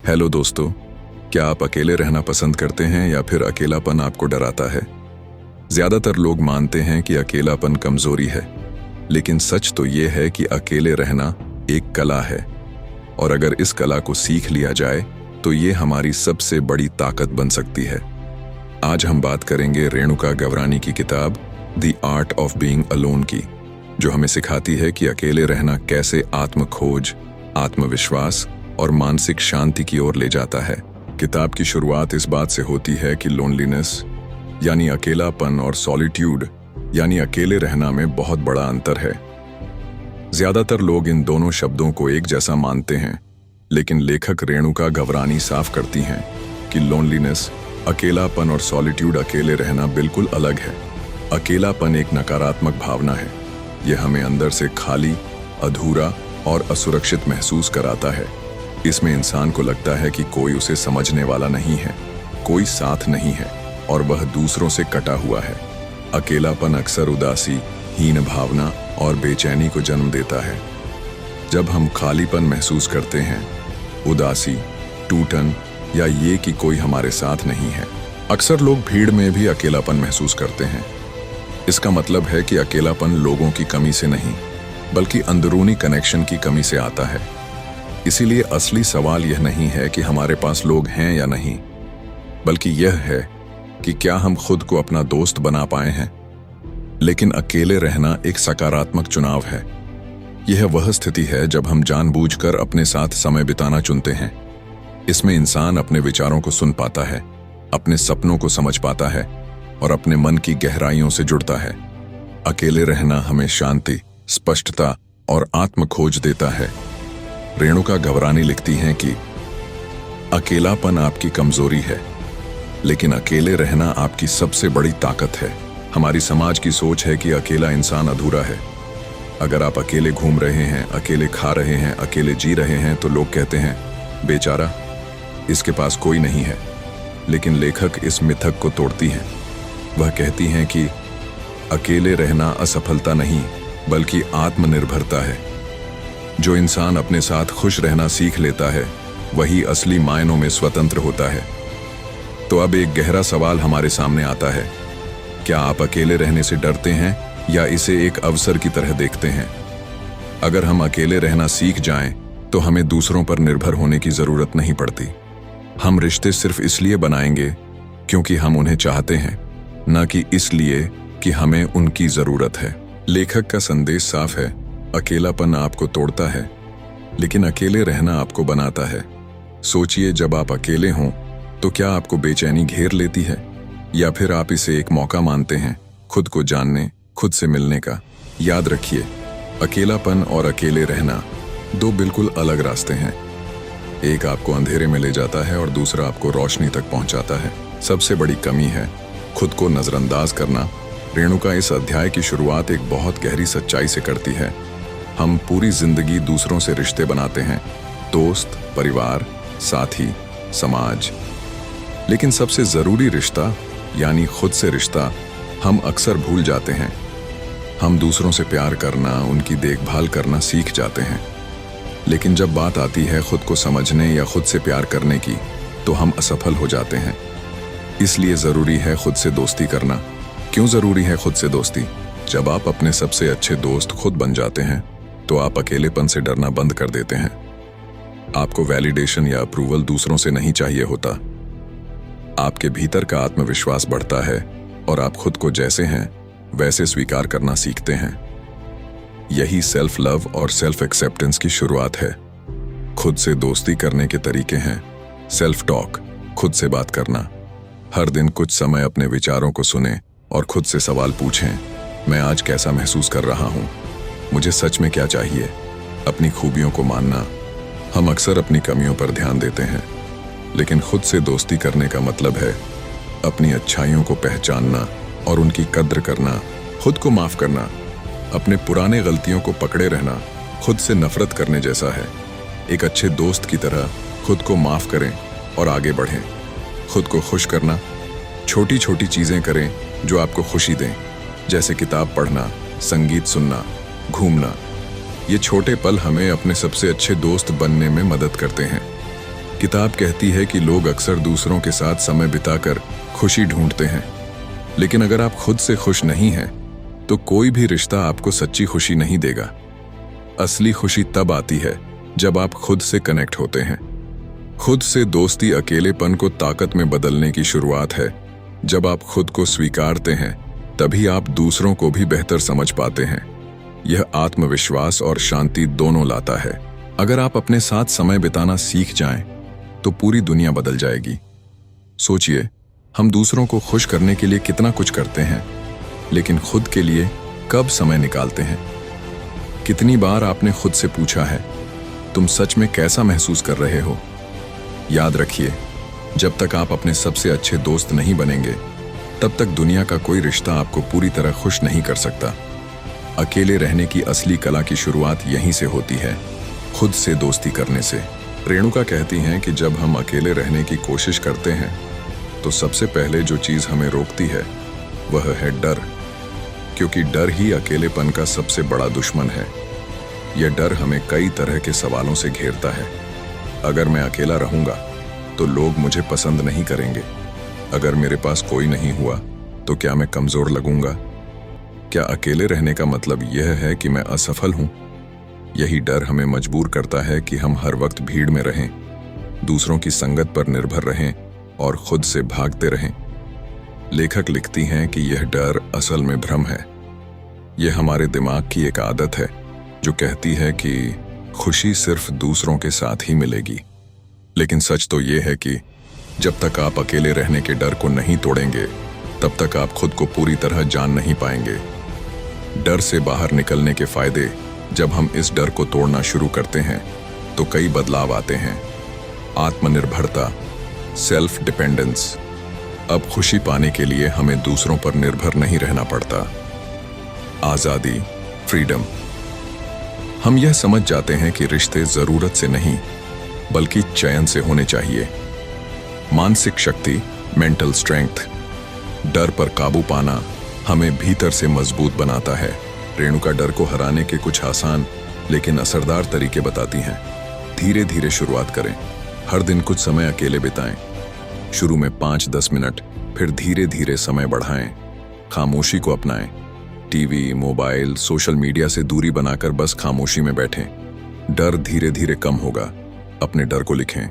Hello दोस्तों, क्या आप अकेले रहना पसंद करते हैं या फिर अकेलापन आपको डराता है? ज्यादातर लोग मानते हैं कि अकेलापन कमजोरी है, लेकिन सच तो ये है कि अकेले रहना एक कला है और अगर इस कला को सीख लिया जाए तो ये हमारी सबसे बड़ी ताकत बन सकती है। आज हम बात करेंगे रेणुका गवरानी की किताब the art of being alone की, जो हमें सिखाती है कि अकेले रहना कैसे आत्म खोज, आत्मविश्वास और मानसिक शांति की ओर ले जाता है। किताब की शुरुआत इस बात से होती है कि लोनलीनेस यानी अकेलापन और सॉलिट्यूड यानी अकेले रहना में बहुत बड़ा अंतर है। ज्यादातर लोग इन दोनों शब्दों को एक जैसा मानते हैं, लेकिन लेखक रेणुका गवरानी साफ करती हैं कि लोनलीनेस, अकेलापन और सॉलिट्यूड, अकेले रहना बिल्कुल अलग है। अकेलापन एक नकारात्मक भावना है। यह हमें अंदर से खाली, अधूरा और असुरक्षित महसूस कराता है। इसमें इंसान को लगता है कि कोई उसे समझने वाला नहीं है, कोई साथ नहीं है और वह दूसरों से कटा हुआ है। अकेलापन अक्सर उदासी, हीन भावना और बेचैनी को जन्म देता है। जब हम खालीपन महसूस करते हैं, उदासी, टूटन या ये कि कोई हमारे साथ नहीं है, अक्सर लोग भीड़ में भी अकेलापन महसूस करते हैं। इसका मतलब है कि अकेलापन लोगों की कमी से नहीं, बल्कि अंदरूनी कनेक्शन की कमी से आता है। इसीलिए असली सवाल यह नहीं है कि हमारे पास लोग हैं या नहीं, बल्कि यह है कि क्या हम खुद को अपना दोस्त बना पाए हैं। लेकिन अकेले रहना एक सकारात्मक चुनाव है। यह वह स्थिति है जब हम जानबूझकर अपने साथ समय बिताना चुनते हैं। इसमें इंसान अपने विचारों को सुन पाता है, अपने सपनों को समझ पाता है और अपने मन की गहराइयों से जुड़ता है। अकेले रहना हमें शांति, स्पष्टता और आत्म खोज देता है। रेणुका गवरानी लिखती हैं कि अकेलापन आपकी कमजोरी है, लेकिन अकेले रहना आपकी सबसे बड़ी ताकत है। हमारी समाज की सोच है कि अकेला इंसान अधूरा है। अगर आप अकेले घूम रहे हैं, अकेले खा रहे हैं, अकेले जी रहे हैं, तो लोग कहते हैं बेचारा, इसके पास कोई नहीं है। लेकिन लेखक इस मिथक को तोड़ती हैं। वह कहती हैं कि अकेले रहना असफलता नहीं, बल्कि आत्मनिर्भरता है। जो इंसान अपने साथ खुश रहना सीख लेता है, वही असली मायनों में स्वतंत्र होता है। तो अब एक गहरा सवाल हमारे सामने आता है, क्या आप अकेले रहने से डरते हैं या इसे एक अवसर की तरह देखते हैं? अगर हम अकेले रहना सीख जाएं, तो हमें दूसरों पर निर्भर होने की जरूरत नहीं पड़ती। हम रिश्ते सिर्फ इसलिए बनाएंगे क्योंकि हम उन्हें चाहते हैं, न कि इसलिए कि हमें उनकी जरूरत है। लेखक का संदेश साफ है, अकेलापन आपको तोड़ता है, लेकिन अकेले रहना आपको बनाता है। सोचिए, जब आप अकेले हों तो क्या आपको बेचैनी घेर लेती है या फिर आप इसे एक मौका मानते हैं खुद को जानने, खुद से मिलने का? याद रखिए, अकेलापन और अकेले रहना दो बिल्कुल अलग रास्ते हैं। एक आपको अंधेरे में ले जाता है और दूसरा आपको रोशनी तक पहुंचाता है। सबसे बड़ी कमी है खुद को नजरअंदाज करना। रेणुका इस अध्याय की शुरुआत एक बहुत गहरी सच्चाई से करती है। हम पूरी जिंदगी दूसरों से रिश्ते बनाते हैं, दोस्त, परिवार, साथी, समाज, लेकिन सबसे जरूरी रिश्ता यानी खुद से रिश्ता हम अक्सर भूल जाते हैं। हम दूसरों से प्यार करना, उनकी देखभाल करना सीख जाते हैं, लेकिन जब बात आती है खुद को समझने या खुद से प्यार करने की, तो हम असफल हो जाते हैं। इसलिए जरूरी है खुद से दोस्ती करना। क्यों जरूरी है खुद से दोस्ती? जब आप अपने सबसे अच्छे दोस्त खुद बन जाते हैं, तो आप अकेलेपन से डरना बंद कर देते हैं। आपको वैलिडेशन या अप्रूवल दूसरों से नहीं चाहिए होता। आपके भीतर का आत्मविश्वास बढ़ता है और आप खुद को जैसे हैं वैसे स्वीकार करना सीखते हैं। यही सेल्फ लव और सेल्फ एक्सेप्टेंस की शुरुआत है। खुद से दोस्ती करने के तरीके हैं सेल्फ टॉक, खुद से बात करना। हर दिन कुछ समय अपने विचारों को सुने और खुद से सवाल पूछें, मैं आज कैसा महसूस कर रहा हूँ, मुझे सच में क्या चाहिए। अपनी खूबियों को मानना। हम अक्सर अपनी कमियों पर ध्यान देते हैं, लेकिन खुद से दोस्ती करने का मतलब है अपनी अच्छाइयों को पहचानना और उनकी कद्र करना, खुद को माफ करना। अपने पुराने गलतियों को पकड़े रहना खुद से नफरत करने जैसा है। एक अच्छे दोस्त की तरह खुद को माफ करें और आगे बढ़ें। खुद को खुश करना, छोटी छोटी चीजें करें जो आपको खुशी दें, जैसे किताब पढ़ना, संगीत सुनना, घूमना। ये छोटे पल हमें अपने सबसे अच्छे दोस्त बनने में मदद करते हैं। किताब कहती है कि लोग अक्सर दूसरों के साथ समय बिताकर खुशी ढूंढते हैं, लेकिन अगर आप खुद से खुश नहीं हैं, तो कोई भी रिश्ता आपको सच्ची खुशी नहीं देगा। असली खुशी तब आती है जब आप खुद से कनेक्ट होते हैं। खुद से दोस्ती अकेलेपन को ताकत में बदलने की शुरुआत है। जब आप खुद को स्वीकारते हैं, तभी आप दूसरों को भी बेहतर समझ पाते हैं। यह आत्मविश्वास और शांति दोनों लाता है। अगर आप अपने साथ समय बिताना सीख जाएं, तो पूरी दुनिया बदल जाएगी। सोचिए, हम दूसरों को खुश करने के लिए कितना कुछ करते हैं, लेकिन खुद के लिए कब समय निकालते हैं? कितनी बार आपने खुद से पूछा है, तुम सच में कैसा महसूस कर रहे हो? याद रखिए, जब तक आप अपने सबसे अच्छे दोस्त नहीं बनेंगे, तब तक दुनिया का कोई रिश्ता आपको पूरी तरह खुश नहीं कर सकता। अकेले रहने की असली कला की शुरुआत यहीं से होती है, खुद से दोस्ती करने से। रेणुका कहती हैं कि जब हम अकेले रहने की कोशिश करते हैं, तो सबसे पहले जो चीज़ हमें रोकती है वह है डर, क्योंकि डर ही अकेलेपन का सबसे बड़ा दुश्मन है। यह डर हमें कई तरह के सवालों से घेरता है। अगर मैं अकेला रहूंगा तो लोग मुझे पसंद नहीं करेंगे। अगर मेरे पास कोई नहीं हुआ तो क्या मैं कमजोर लगूंगा? क्या अकेले रहने का मतलब यह है कि मैं असफल हूं? यही डर हमें मजबूर करता है कि हम हर वक्त भीड़ में रहें, दूसरों की संगत पर निर्भर रहें और खुद से भागते रहें। लेखक लिखती हैं कि यह डर असल में भ्रम है। यह हमारे दिमाग की एक आदत है जो कहती है कि खुशी सिर्फ दूसरों के साथ ही मिलेगी। लेकिन सच तो यह है कि जब तक आप अकेले रहने के डर को नहीं तोड़ेंगे, तब तक आप खुद को पूरी तरह जान नहीं पाएंगे। डर से बाहर निकलने के फायदे, जब हम इस डर को तोड़ना शुरू करते हैं तो कई बदलाव आते हैं। आत्मनिर्भरता, सेल्फ डिपेंडेंस। अब खुशी पाने के लिए हमें दूसरों पर निर्भर नहीं रहना पड़ता। आजादी, फ्रीडम। हम यह समझ जाते हैं कि रिश्ते जरूरत से नहीं, बल्कि चयन से होने चाहिए। मानसिक शक्ति, मेंटल स्ट्रेंथ। डर पर काबू पाना हमें भीतर से मजबूत बनाता है। रेणुका डर को हराने के कुछ आसान लेकिन असरदार तरीके बताती हैं। धीरे धीरे शुरुआत करें। हर दिन कुछ समय अकेले बिताएं। शुरू में 5-10 मिनट, फिर धीरे धीरे समय बढ़ाएं। खामोशी को अपनाएं। टीवी, मोबाइल, सोशल मीडिया से दूरी बनाकर बस खामोशी में बैठें। डर धीरे धीरे कम होगा। अपने डर को लिखें।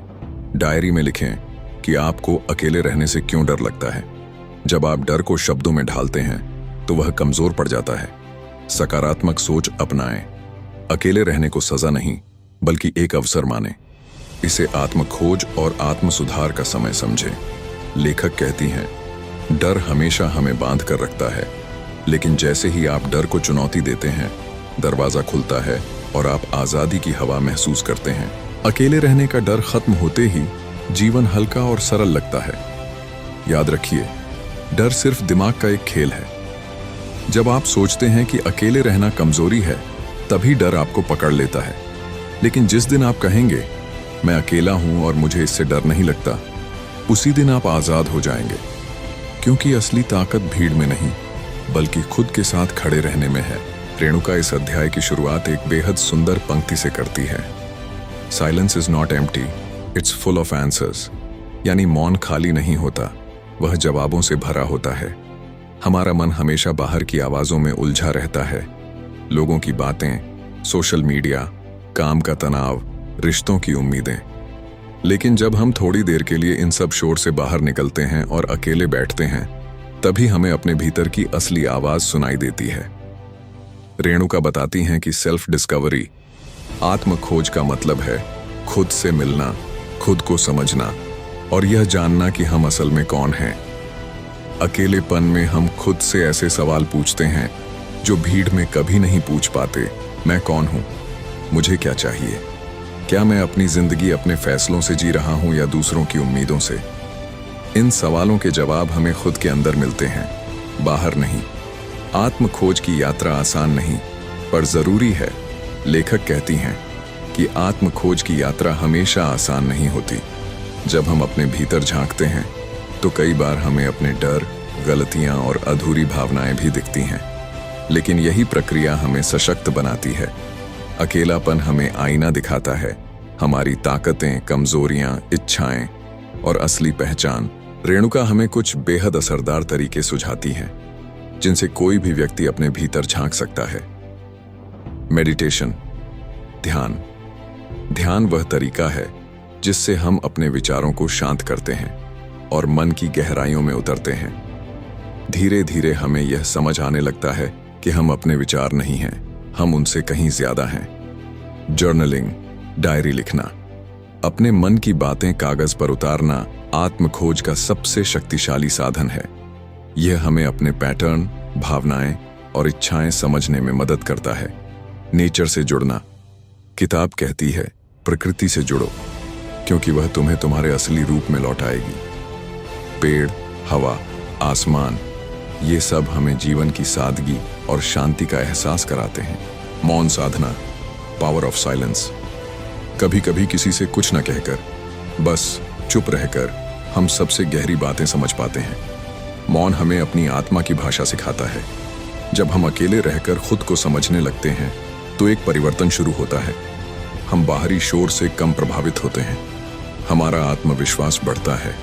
डायरी में लिखें कि आपको अकेले रहने से क्यों डर लगता है। जब आप डर को शब्दों में ढालते हैं तो वह कमजोर पड़ जाता है। सकारात्मक सोच अपनाएं। अकेले रहने को सजा नहीं, बल्कि एक अवसर मानें। इसे आत्मखोज और आत्मसुधार का समय समझें। लेखक कहती हैं, डर हमेशा हमें बांध कर रखता है, लेकिन जैसे ही आप डर को चुनौती देते हैं, दरवाजा खुलता है और आप आजादी की हवा महसूस करते हैं। अकेले रहने का डर खत्म होते ही जीवन हल्का और सरल लगता है। याद रखिए, डर सिर्फ दिमाग का एक खेल है। जब आप सोचते हैं कि अकेले रहना कमजोरी है, तभी डर आपको पकड़ लेता है। लेकिन जिस दिन आप कहेंगे, मैं अकेला हूं और मुझे इससे डर नहीं लगता, उसी दिन आप आजाद हो जाएंगे। क्योंकि असली ताकत भीड़ में नहीं, बल्कि खुद के साथ खड़े रहने में है। रेणुका इस अध्याय की शुरुआत एक बेहद सुंदर पंक्ति से करती है। Silence is not empty, it's full of answers. यानी मौन खाली नहीं होता, वह जवाबों से भरा होता है। हमारा मन हमेशा बाहर की आवाजों में उलझा रहता है। लोगों की बातें, सोशल मीडिया, काम का तनाव, रिश्तों की उम्मीदें। लेकिन जब हम थोड़ी देर के लिए इन सब शोर से बाहर निकलते हैं और अकेले बैठते हैं, तभी हमें अपने भीतर की असली आवाज सुनाई देती है। रेणुका बताती हैं कि सेल्फ डिस्कवरी, आत्म खोज का मतलब है खुद से मिलना, खुद को समझना और यह जानना कि हम असल में कौन हैं। अकेलेपन में हम खुद से ऐसे सवाल पूछते हैं जो भीड़ में कभी नहीं पूछ पाते। मैं कौन हूं? मुझे क्या चाहिए? क्या मैं अपनी जिंदगी अपने फैसलों से जी रहा हूं या दूसरों की उम्मीदों से? इन सवालों के जवाब हमें खुद के अंदर मिलते हैं, बाहर नहीं। आत्म खोज की यात्रा आसान नहीं, पर जरूरी है। लेखक कहती हैं कि आत्म खोज की यात्रा हमेशा आसान नहीं होती। जब हम अपने भीतर झांकते हैं तो कई बार हमें अपने डर, गलतियां और अधूरी भावनाएं भी दिखती हैं, लेकिन यही प्रक्रिया हमें सशक्त बनाती है। अकेलापन हमें आईना दिखाता है, हमारी ताकतें, कमजोरियां, इच्छाएं और असली पहचान। रेणुका हमें कुछ बेहद असरदार तरीके सुझाती हैं जिनसे कोई भी व्यक्ति अपने भीतर झांक सकता है। मेडिटेशन, ध्यान। ध्यान वह तरीका है जिससे हम अपने विचारों को शांत करते हैं और मन की गहराइयों में उतरते हैं। धीरे धीरे हमें यह समझ आने लगता है कि हम अपने विचार नहीं हैं, हम उनसे कहीं ज्यादा हैं। जर्नलिंग, डायरी लिखना, अपने मन की बातें कागज पर उतारना आत्म खोज का सबसे शक्तिशाली साधन है। यह हमें अपने पैटर्न, भावनाएं और इच्छाएं समझने में मदद करता है। नेचर से जुड़ना, किताब कहती है प्रकृति से जुड़ो क्योंकि वह तुम्हें तुम्हारे असली रूप में लौटाएगी। पेड़, हवा, आसमान, ये सब हमें जीवन की सादगी और शांति का एहसास कराते हैं। मौन साधना, पावर ऑफ साइलेंस, कभी कभी किसी से कुछ न कहकर बस चुप रहकर हम सबसे गहरी बातें समझ पाते हैं। मौन हमें अपनी आत्मा की भाषा सिखाता है। जब हम अकेले रहकर खुद को समझने लगते हैं तो एक परिवर्तन शुरू होता है। हम बाहरी शोर से कम प्रभावित होते हैं, हमारा आत्मविश्वास बढ़ता है,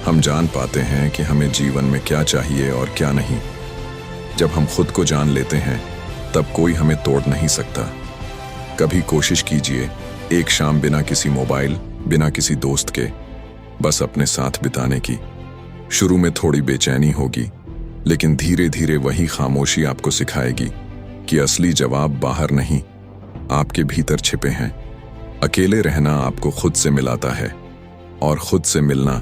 हम जान पाते हैं कि हमें जीवन में क्या चाहिए और क्या नहीं। जब हम खुद को जान लेते हैं तब कोई हमें तोड़ नहीं सकता। कभी कोशिश कीजिए एक शाम बिना किसी मोबाइल, बिना किसी दोस्त के, बस अपने साथ बिताने की। शुरू में थोड़ी बेचैनी होगी, लेकिन धीरे धीरे वही खामोशी आपको सिखाएगी कि असली जवाब बाहर नहीं, आपके भीतर छिपे हैं। अकेले रहना आपको खुद से मिलाता है और खुद से मिलना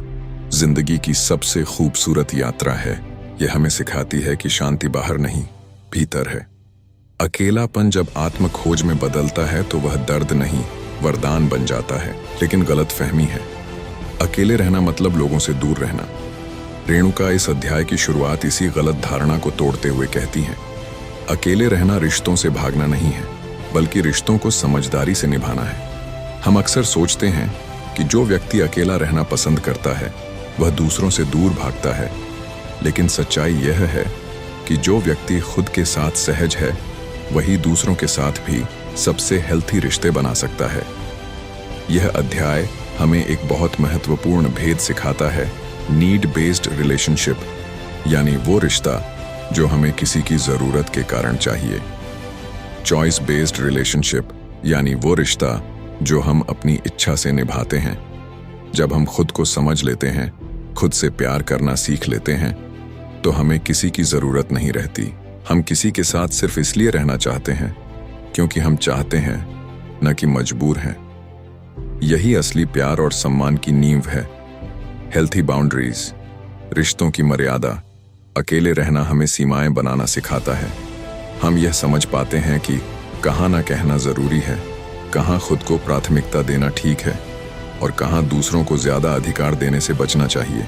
जिंदगी की सबसे खूबसूरत यात्रा है। यह हमें सिखाती है कि शांति बाहर नहीं, भीतर है। अकेलापन जब आत्म खोज में बदलता है तो वह दर्द नहीं, वरदान बन जाता है। लेकिन गलतफहमी है, अकेले रहना मतलब लोगों से दूर रहना। रेणुका इस अध्याय की शुरुआत इसी गलत धारणा को तोड़ते हुए कहती हैं, अकेले रहना रिश्तों से भागना नहीं है, बल्कि रिश्तों को समझदारी से निभाना है। हम अक्सर सोचते हैं कि जो व्यक्ति अकेला रहना पसंद करता है वह दूसरों से दूर भागता है, लेकिन सच्चाई यह है कि जो व्यक्ति खुद के साथ सहज है वही दूसरों के साथ भी सबसे हेल्थी रिश्ते बना सकता है। यह अध्याय हमें एक बहुत महत्वपूर्ण भेद सिखाता है, नीड बेस्ड रिलेशनशिप, यानी वो रिश्ता जो हमें किसी की जरूरत के कारण चाहिए। चॉइस बेस्ड रिलेशनशिप, यानी वो रिश्ता जो हम अपनी इच्छा से निभाते हैं। जब हम खुद को समझ लेते हैं, खुद से प्यार करना सीख लेते हैं, तो हमें किसी की जरूरत नहीं रहती। हम किसी के साथ सिर्फ इसलिए रहना चाहते हैं क्योंकि हम चाहते हैं, न कि मजबूर हैं। यही असली प्यार और सम्मान की नींव है। हेल्थी बाउंड्रीज, रिश्तों की मर्यादा। अकेले रहना हमें सीमाएं बनाना सिखाता है। हम यह समझ पाते हैं कि कहाँ ना कहना जरूरी है, कहाँ खुद को प्राथमिकता देना ठीक है और कहाँ दूसरों को ज्यादा अधिकार देने से बचना चाहिए।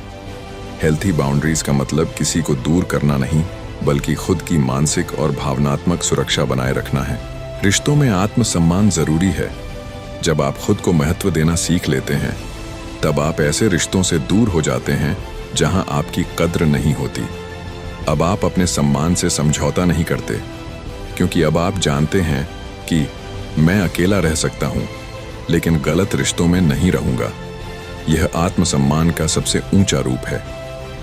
हेल्थी बाउंड्रीज का मतलब किसी को दूर करना नहीं, बल्कि खुद की मानसिक और भावनात्मक सुरक्षा बनाए रखना है। रिश्तों में आत्मसम्मान जरूरी है। जब आप खुद को महत्व देना सीख लेते हैं तब आप ऐसे रिश्तों से दूर हो जाते हैं जहां आपकी कद्र नहीं होती। अब आप अपने सम्मान से समझौता नहीं करते, क्योंकि अब आप जानते हैं कि मैं अकेला रह सकता हूं, लेकिन गलत रिश्तों में नहीं रहूंगा। यह आत्मसम्मान का सबसे ऊंचा रूप है।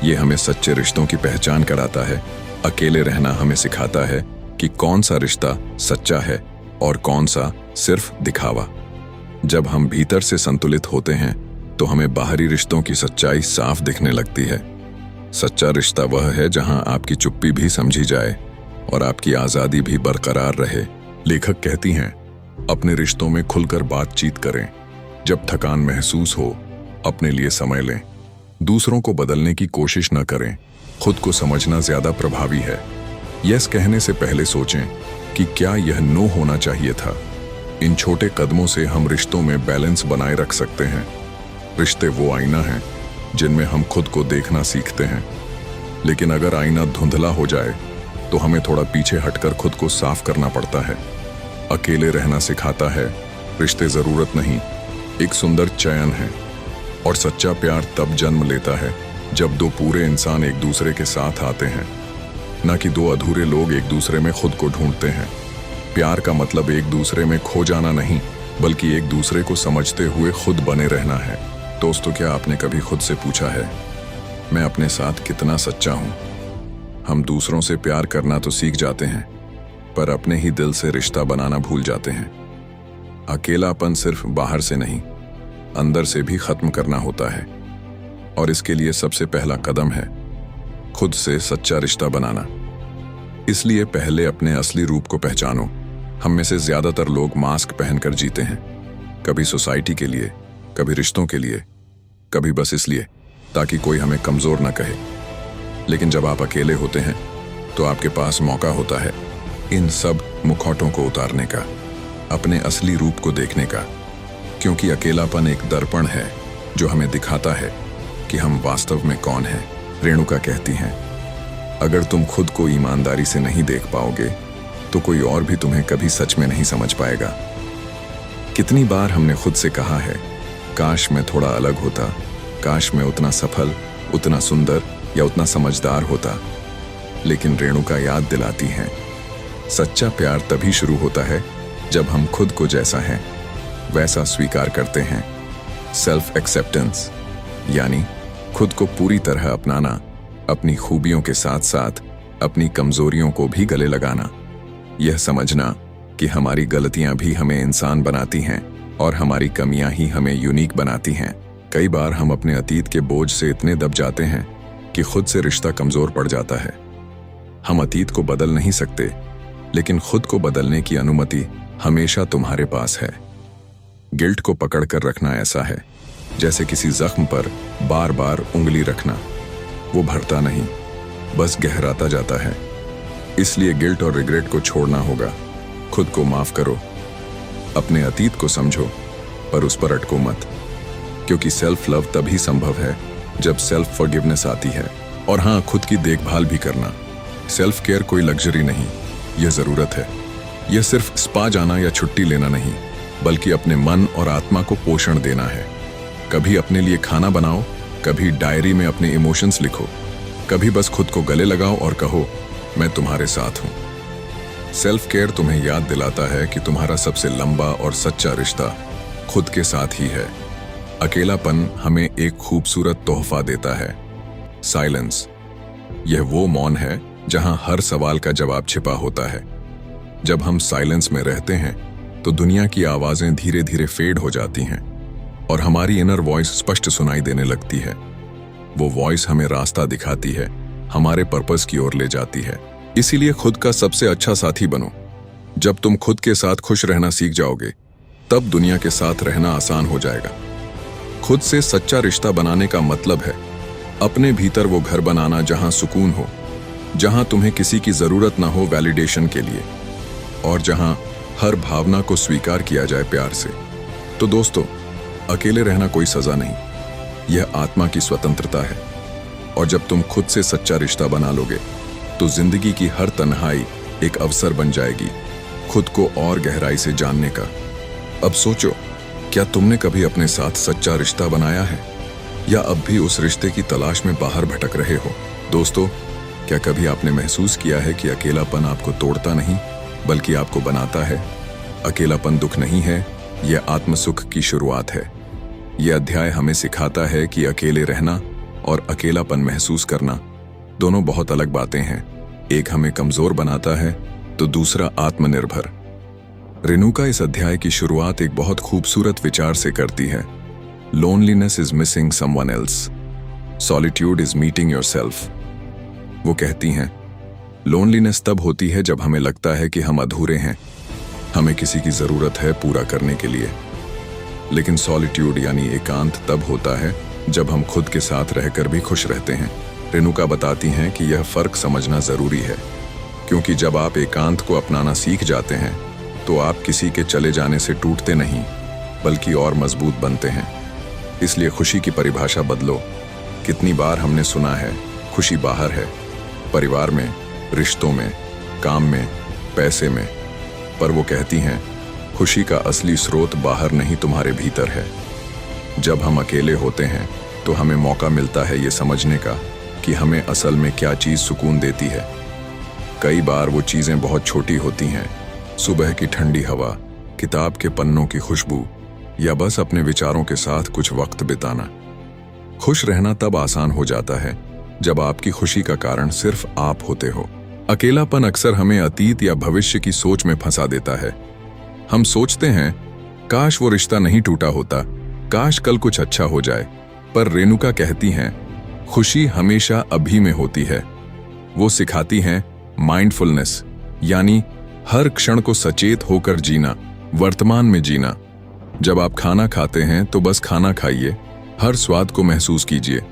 यह हमें सच्चे रिश्तों की पहचान कराता है। अकेले रहना हमें सिखाता है कि कौन सा रिश्ता सच्चा है और कौन सा सिर्फ दिखावा। जब हम भीतर से संतुलित होते हैं तो हमें बाहरी रिश्तों की सच्चाई साफ दिखने लगती है। सच्चा रिश्ता वह है जहां आपकी चुप्पी भी समझी जाए और आपकी आजादी भी बरकरार रहे। लेखक कहती हैं, अपने रिश्तों में खुलकर बातचीत करें। जब थकान महसूस हो, अपने लिए समय लें। दूसरों को बदलने की कोशिश न करें, खुद को समझना ज्यादा प्रभावी है। यस कहने से पहले सोचें कि क्या यह नो होना चाहिए था। इन छोटे कदमों से हम रिश्तों में बैलेंस बनाए रख सकते हैं। रिश्ते वो आईना है जिनमें हम खुद को देखना सीखते हैं, लेकिन अगर आईना धुंधला हो जाए तो हमें थोड़ा पीछे हटकर खुद को साफ करना पड़ता है। अकेले रहना सिखाता है, रिश्ते जरूरत नहीं, एक सुंदर चयन है। और सच्चा प्यार तब जन्म लेता है जब दो पूरे इंसान एक दूसरे के साथ आते हैं, न कि दो अधूरे लोग एक दूसरे में खुद को ढूंढते हैं। प्यार का मतलब एक दूसरे में खो जाना नहीं, बल्कि एक दूसरे को समझते हुए खुद बने रहना है। दोस्तों, क्या आपने कभी खुद से पूछा है, मैं अपने साथ कितना सच्चा हूं? हम दूसरों से प्यार करना तो सीख जाते हैं, पर अपने ही दिल से रिश्ता बनाना भूल जाते हैं। अकेलापन सिर्फ बाहर से नहीं, अंदर से भी खत्म करना होता है, और इसके लिए सबसे पहला कदम है खुद से सच्चा रिश्ता बनाना। इसलिए पहले अपने असली रूप को पहचानो। हम में से ज्यादातर लोग मास्क पहनकर जीते हैं, कभी सोसाइटी के लिए, कभी रिश्तों के लिए, कभी बस इसलिए ताकि कोई हमें कमजोर ना कहे। लेकिन जब आप अकेले होते हैं तो आपके पास मौका होता है इन सब मुखौटों को उतारने का, अपने असली रूप को देखने का, क्योंकि अकेलापन एक दर्पण है जो हमें दिखाता है कि हम वास्तव में कौन हैं। रेणुका कहती हैं, अगर तुम खुद को ईमानदारी से नहीं देख पाओगे तो कोई और भी तुम्हें कभी सच में नहीं समझ पाएगा। कितनी बार हमने खुद से कहा है, काश मैं थोड़ा अलग होता, काश मैं उतना सफल, उतना सुंदर या उतना समझदार होता। लेकिन रेणुका याद दिलाती हैं, सच्चा प्यार तभी शुरू होता है जब हम खुद को जैसा हैं वैसा स्वीकार करते हैं। सेल्फ एक्सेप्टेंस यानी खुद को पूरी तरह अपनाना, अपनी खूबियों के साथ साथ अपनी कमजोरियों को भी गले लगाना। यह समझना कि हमारी गलतियां भी हमें इंसान बनाती हैं और हमारी कमियां ही हमें यूनिक बनाती हैं। कई बार हम अपने अतीत के बोझ से इतने दब जाते हैं कि खुद से रिश्ता कमजोर पड़ जाता है। हम अतीत को बदल नहीं सकते, लेकिन खुद को बदलने की अनुमति हमेशा तुम्हारे पास है। गिल्ट को पकड़ कर रखना ऐसा है जैसे किसी जख्म पर बार बार उंगली रखना। वो भरता नहीं, बस गहराता जाता है। इसलिए गिल्ट और रिग्रेट को छोड़ना होगा। खुद को माफ करो, अपने अतीत को समझो, पर उस पर अटको मत, क्योंकि सेल्फ लव तभी संभव है जब सेल्फ फॉरगिवनेस आती है। और हाँ, खुद की देखभाल भी करना। सेल्फ केयर कोई लग्जरी नहीं, यह जरूरत है। यह सिर्फ स्पा जाना या छुट्टी लेना नहीं, बल्कि अपने मन और आत्मा को पोषण देना है। कभी अपने लिए खाना बनाओ, कभी डायरी में अपने इमोशंस लिखो, कभी बस खुद को गले लगाओ और कहो, मैं तुम्हारे साथ हूं। सेल्फ केयर तुम्हें याद दिलाता है कि तुम्हारा सबसे लंबा और सच्चा रिश्ता खुद के साथ ही है। अकेलापन हमें एक खूबसूरत तोहफा देता है, साइलेंस। यह वो मौन है जहां हर सवाल का जवाब छिपा होता है। जब हम साइलेंस में रहते हैं तो दुनिया की आवाजें धीरे धीरे फेड हो जाती हैं और हमारी इनर वॉइस स्पष्ट सुनाई देने लगती है। वो वॉइस हमें रास्ता दिखाती है, हमारे पर्पस की ओर ले जाती है। इसीलिए खुद का सबसे अच्छा साथी बनो। जब तुम खुद के साथ खुश रहना सीख जाओगे, तब दुनिया के साथ रहना आसान हो जाएगा। खुद से सच्चा रिश्ता बनाने का मतलब है अपने भीतर वो घर बनाना जहां सुकून हो, जहां तुम्हें किसी की जरूरत ना हो वैलिडेशन के लिए, और जहां हर भावना को स्वीकार किया जाए प्यार से। तो दोस्तों, अकेले रहना कोई सजा नहीं, यह आत्मा की स्वतंत्रता है। और जब तुम खुद से सच्चा रिश्ता बना लोगे तो जिंदगी की हर तन्हाई एक अवसर बन जाएगी खुद को और गहराई से जानने का। अब सोचो, क्या तुमने कभी अपने साथ सच्चा रिश्ता बनाया है, या अब भी उस रिश्ते की तलाश में बाहर भटक रहे हो? दोस्तों, क्या कभी आपने महसूस किया है कि अकेलापन आपको तोड़ता नहीं बल्कि आपको बनाता है? अकेलापन दुख नहीं है, यह आत्मसुख की शुरुआत है। यह अध्याय हमें सिखाता है कि अकेले रहना और अकेलापन महसूस करना दोनों बहुत अलग बातें हैं। एक हमें कमजोर बनाता है तो दूसरा आत्मनिर्भर। रेणुका इस अध्याय की शुरुआत एक बहुत खूबसूरत विचार से करती है। Loneliness is missing someone else, solitude is meeting yourself. वो कहती हैं, लोनलीनेस तब होती है जब हमें लगता है कि हम अधूरे हैं, हमें किसी की जरूरत है पूरा करने के लिए। लेकिन सॉलिट्यूड यानी एकांत तब होता है जब हम खुद के साथ रहकर भी खुश रहते हैं। रेणुका बताती हैं कि यह फर्क समझना जरूरी है, क्योंकि जब आप एकांत को अपनाना सीख जाते हैं तो आप किसी के चले जाने से टूटते नहीं बल्कि और मजबूत बनते हैं। इसलिए खुशी की परिभाषा बदलो। कितनी बार हमने सुना है, खुशी बाहर है, परिवार में, रिश्तों में, काम में, पैसे में, पर वो कहती हैं, खुशी का असली स्रोत बाहर नहीं, तुम्हारे भीतर है। जब हम अकेले होते हैं तो हमें मौका मिलता है ये समझने का कि हमें असल में क्या चीज़ सुकून देती है। कई बार वो चीज़ें बहुत छोटी होती हैं, सुबह की ठंडी हवा, किताब के पन्नों की खुशबू या बस अपने विचारों के साथ कुछ वक्त बिताना। खुश रहना तब आसान हो जाता है जब आपकी खुशी का कारण सिर्फ आप होते हो। अकेलापन अक्सर हमें अतीत या भविष्य की सोच में फंसा देता है। हम सोचते हैं काश वो रिश्ता नहीं टूटा होता, काश कल कुछ अच्छा हो जाए। पर रेणुका कहती हैं खुशी हमेशा अभी में होती है। वो सिखाती हैं माइंडफुलनेस, यानी हर क्षण को सचेत होकर जीना, वर्तमान में जीना। जब आप खाना खाते हैं तो बस खाना खाइए, हर स्वाद को महसूस कीजिए।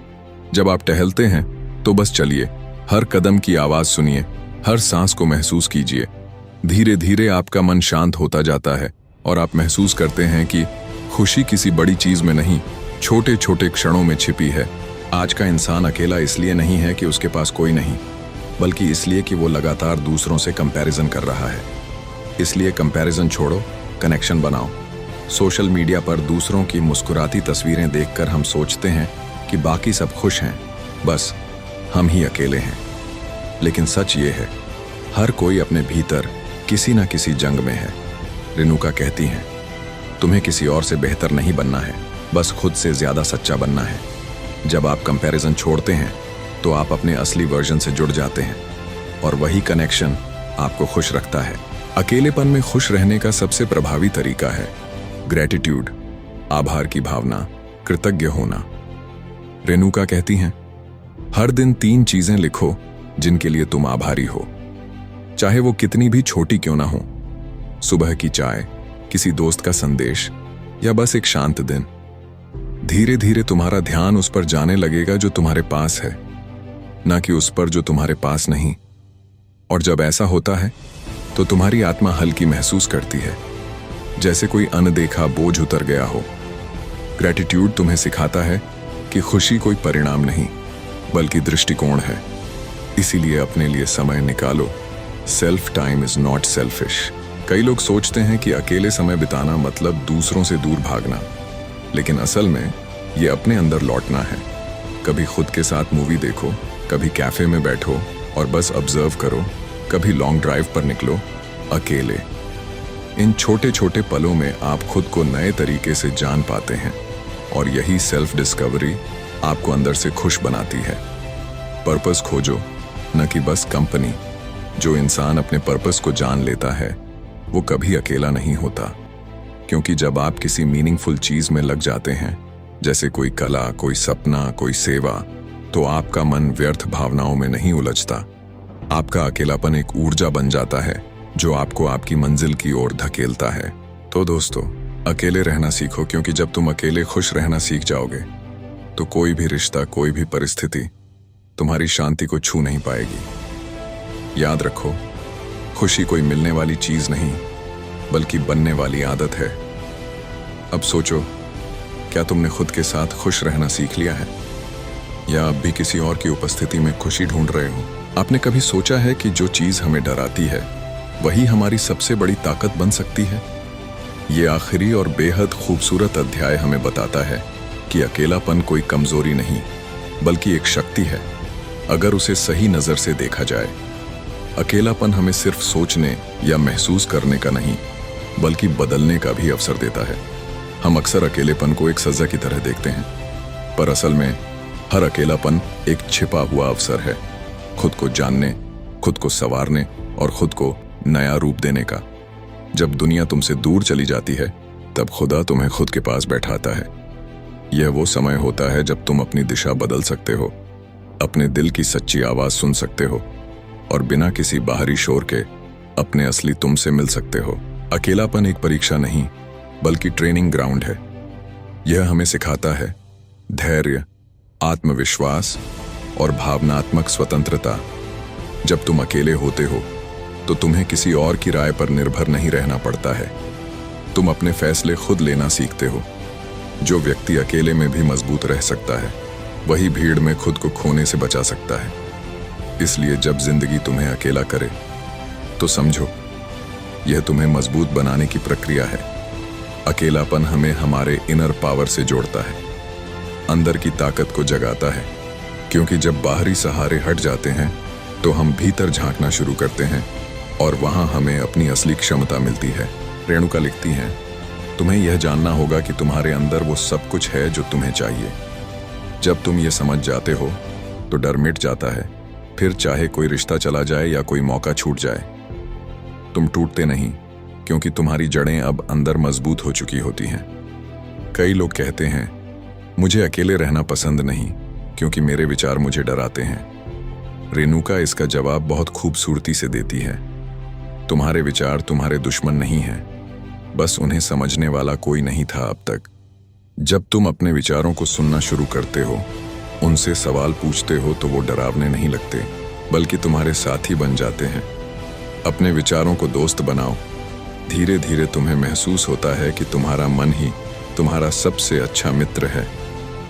जब आप टहलते हैं तो बस चलिए, हर कदम की आवाज सुनिए, हर सांस को महसूस कीजिए। धीरे धीरे आपका मन शांत होता जाता है और आप महसूस करते हैं कि खुशी किसी बड़ी चीज में नहीं, छोटे छोटे क्षणों में छिपी है। आज का इंसान अकेला इसलिए नहीं है कि उसके पास कोई नहीं, बल्कि इसलिए कि वो लगातार दूसरों से कंपैरिजन कर रहा है। इसलिए कंपैरिजन छोड़ो, कनेक्शन बनाओ। सोशल मीडिया पर दूसरों की मुस्कुराती तस्वीरें देखकर हम सोचते हैं कि बाकी सब खुश हैं, बस हम ही अकेले हैं। लेकिन सच ये है, हर कोई अपने भीतर किसी ना किसी जंग में है। रेणुका कहती हैं तुम्हें किसी और से बेहतर नहीं बनना है, बस खुद से ज्यादा सच्चा बनना है। जब आप कंपैरिजन छोड़ते हैं तो आप अपने असली वर्जन से जुड़ जाते हैं और वही कनेक्शन आपको खुश रखता है। अकेलेपन में खुश रहने का सबसे प्रभावी तरीका है ग्रैटिट्यूड, आभार की भावना, कृतज्ञ होना। रेणुका कहती हैं हर दिन 3 चीजें लिखो जिनके लिए तुम आभारी हो, चाहे वो कितनी भी छोटी क्यों ना हो। सुबह की चाय, किसी दोस्त का संदेश या बस एक शांत दिन। धीरे धीरे तुम्हारा ध्यान उस पर जाने लगेगा जो तुम्हारे पास है, ना कि उस पर जो तुम्हारे पास नहीं। और जब ऐसा होता है तो तुम्हारी आत्मा हल्की महसूस करती है, जैसे कोई अनदेखा बोझ उतर गया हो। ग्रैटिट्यूड तुम्हें सिखाता है कि खुशी कोई परिणाम नहीं, बल्कि दृष्टिकोण है। इसीलिए अपने लिए समय निकालो। Self time is not selfish. कई लोग सोचते हैं कि अकेले समय बिताना मतलब दूसरों से दूर भागना, लेकिन असल में ये अपने अंदर लौटना है। कभी खुद के साथ मूवी देखो, कभी कैफे में बैठो और बस ऑब्जर्व करो, कभी लॉन्ग ड्राइव पर निकलो अकेले। इन छोटे छोटे पलों में आप खुद को नए तरीके से जान पाते हैं और यही सेल्फ डिस्कवरी आपको अंदर से खुश बनाती है। पर्पस खोजो, न कि बस कंपनी। जो इंसान अपने पर्पस को जान लेता है वो कभी अकेला नहीं होता, क्योंकि जब आप किसी मीनिंगफुल चीज में लग जाते हैं, जैसे कोई कला, कोई सपना, कोई सेवा, तो आपका मन व्यर्थ भावनाओं में नहीं उलझता। आपका अकेलापन एक ऊर्जा बन जाता है जो आपको आपकी मंजिल की ओर धकेलता है। तो दोस्तों, अकेले रहना सीखो, क्योंकि जब तुम अकेले खुश रहना सीख जाओगे तो कोई भी रिश्ता, कोई भी परिस्थिति तुम्हारी शांति को छू नहीं पाएगी। याद रखो, खुशी कोई मिलने वाली चीज नहीं, बल्कि बनने वाली आदत है। अब सोचो, क्या तुमने खुद के साथ खुश रहना सीख लिया है, या अब भी किसी और की उपस्थिति में खुशी ढूंढ रहे हो? आपने कभी सोचा है कि जो चीज हमें डराती है वही हमारी सबसे बड़ी ताकत बन सकती है? ये आखिरी और बेहद खूबसूरत अध्याय हमें बताता है कि अकेलापन कोई कमजोरी नहीं, बल्कि एक शक्ति है, अगर उसे सही नजर से देखा जाए। अकेलापन हमें सिर्फ सोचने या महसूस करने का नहीं, बल्कि बदलने का भी अवसर देता है। हम अक्सर अकेलेपन को एक सजा की तरह देखते हैं, पर असल में हर अकेलापन एक छिपा हुआ अवसर है, खुद को जानने, खुद को संवारने और खुद को नया रूप देने का। जब दुनिया तुमसे दूर चली जाती है, तब खुदा तुम्हें खुद के पास बैठाता है। यह वो समय होता है जब तुम अपनी दिशा बदल सकते हो, अपने दिल की सच्ची आवाज सुन सकते हो और बिना किसी बाहरी शोर के अपने असली तुम से मिल सकते हो। अकेलापन एक परीक्षा नहीं, बल्कि ट्रेनिंग ग्राउंड है। यह हमें सिखाता है धैर्य, आत्मविश्वास और भावनात्मक स्वतंत्रता। जब तुम अकेले होते हो तो तुम्हें किसी और की राय पर निर्भर नहीं रहना पड़ता है। तुम अपने फैसले खुद लेना सीखते हो। जो व्यक्ति अकेले में भी मजबूत रह सकता है, वही भीड़ में खुद को खोने से बचा सकता है। इसलिए जब जिंदगी तुम्हें अकेला करे तो समझो, यह तुम्हें मजबूत बनाने की प्रक्रिया है। अकेलापन हमें हमारे इनर पावर से जोड़ता है, अंदर की ताकत को जगाता है, क्योंकि जब बाहरी सहारे हट जाते हैं तो हम भीतर झांकना शुरू करते हैं और वहां हमें अपनी असली क्षमता मिलती है। रेणुका लिखती हैं, तुम्हें यह जानना होगा कि तुम्हारे अंदर वो सब कुछ है जो तुम्हें चाहिए। जब तुम ये समझ जाते हो तो डर मिट जाता है। फिर चाहे कोई रिश्ता चला जाए या कोई मौका छूट जाए, तुम टूटते नहीं, क्योंकि तुम्हारी जड़ें अब अंदर मजबूत हो चुकी होती हैं। कई लोग कहते हैं, मुझे अकेले रहना पसंद नहीं क्योंकि मेरे विचार मुझे डराते हैं। रेणुका इसका जवाब बहुत खूबसूरती से देती है। तुम्हारे विचार तुम्हारे दुश्मन नहीं हैं, बस उन्हें समझने वाला कोई नहीं था अब तक। जब तुम अपने विचारों को सुनना शुरू करते हो, उनसे सवाल पूछते हो, तो वो डरावने नहीं लगते, बल्कि तुम्हारे साथी बन जाते हैं। अपने विचारों को दोस्त बनाओ। धीरे धीरे तुम्हें महसूस होता है कि तुम्हारा मन ही तुम्हारा सबसे अच्छा मित्र है।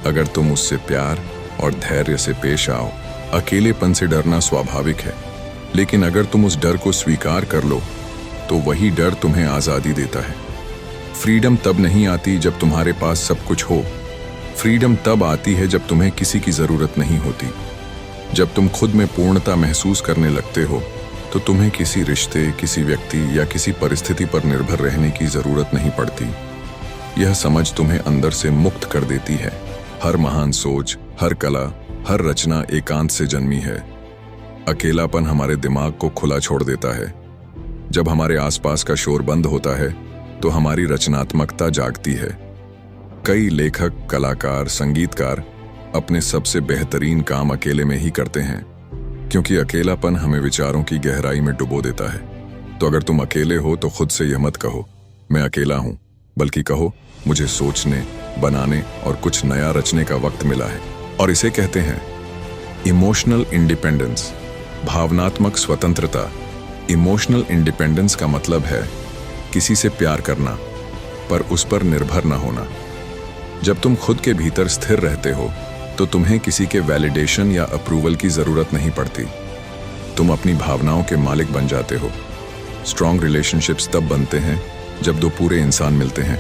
अगर तुम उससे प्यार और धैर्य से पेश आओ। अकेलेपन से डरना स्वाभाविक है, लेकिन अगर तुम उस डर को स्वीकार कर लो तो वही डर तुम्हें आज़ादी देता है। फ्रीडम तब नहीं आती जब तुम्हारे पास सब कुछ हो। फ्रीडम तब आती है जब तुम्हें किसी की ज़रूरत नहीं होती। जब तुम खुद में पूर्णता महसूस करने लगते हो तो तुम्हें किसी रिश्ते, किसी व्यक्ति या किसी परिस्थिति पर निर्भर रहने की ज़रूरत नहीं पड़ती। यह समझ तुम्हें अंदर से मुक्त कर देती है। हर महान सोच, हर कला, हर रचना एकांत से जन्मी है। अकेलापन हमारे दिमाग को खुला छोड़ देता है। जब हमारे आसपास का शोर बंद होता है तो हमारी रचनात्मकता जागती है। कई लेखक, कलाकार, संगीतकार अपने सबसे बेहतरीन काम अकेले में ही करते हैं, क्योंकि अकेलापन हमें विचारों की गहराई में डुबो देता है। तो अगर तुम अकेले हो तो खुद से यह मत कहो, मैं अकेला हूं, बल्कि कहो, मुझे सोचने, बनाने और कुछ नया रचने का वक्त मिला है। और इसे कहते हैं इमोशनल इंडिपेंडेंस, भावनात्मक स्वतंत्रता। इमोशनल इंडिपेंडेंस का मतलब है किसी से प्यार करना, पर उस पर निर्भर न होना। जब तुम खुद के भीतर स्थिर रहते हो तो तुम्हें किसी के वैलिडेशन या अप्रूवल की जरूरत नहीं पड़ती। तुम अपनी भावनाओं के मालिक बन जाते हो। स्ट्रॉन्ग रिलेशनशिप्स तब बनते हैं जब दो पूरे इंसान मिलते हैं,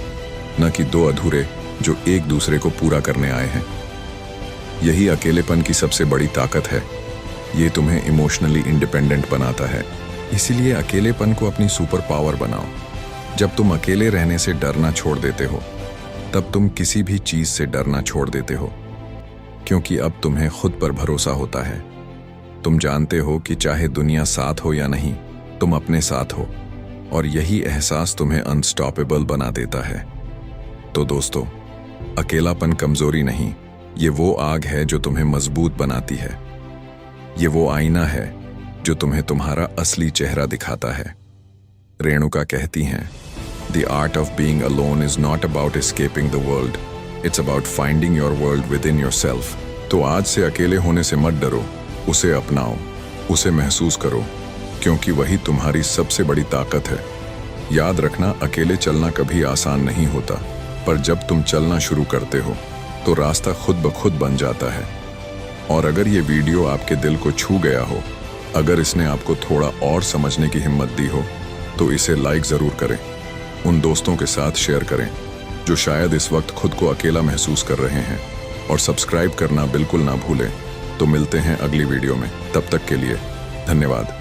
न कि दो अधूरे जो एक दूसरे को पूरा करने आए हैं। यही अकेलेपन की सबसे बड़ी ताकत है। ये तुम्हें इमोशनली इंडिपेंडेंट बनाता है। इसीलिए अकेलेपन को अपनी सुपर पावर बनाओ। जब तुम अकेले रहने से डरना छोड़ देते हो, तब तुम किसी भी चीज से डरना छोड़ देते हो, क्योंकि अब तुम्हें खुद पर भरोसा होता है। तुम जानते हो कि चाहे दुनिया साथ हो या नहीं, तुम अपने साथ हो, और यही एहसास तुम्हें अनस्टॉपेबल बना देता है। तो दोस्तों, अकेलापन कमजोरी नहीं, ये वो आग है जो तुम्हें मजबूत बनाती है। ये वो आईना है जो तुम्हें तुम्हारा असली चेहरा दिखाता है। रेणुका कहती हैं, The art of being alone is not about escaping the world. It's about finding your world within yourself. तो आज से अकेले होने से मत डरो, उसे अपनाओ, उसे महसूस करो, क्योंकि वही तुम्हारी सबसे बड़ी ताकत है। याद रखना, अकेले चलना कभी आसान नहीं होता, पर जब तुम चलना शुरू करते हो तो रास्ता खुद ब खुद बन जाता है। और अगर ये वीडियो आपके दिल को छू गया हो, अगर इसने आपको थोड़ा और समझने की हिम्मत दी हो, तो इसे लाइक ज़रूर करें। उन दोस्तों के साथ शेयर करें जो शायद इस वक्त खुद को अकेला महसूस कर रहे हैं, और सब्सक्राइब करना बिल्कुल ना भूलें। तो मिलते हैं अगली वीडियो में, तब तक के लिए धन्यवाद।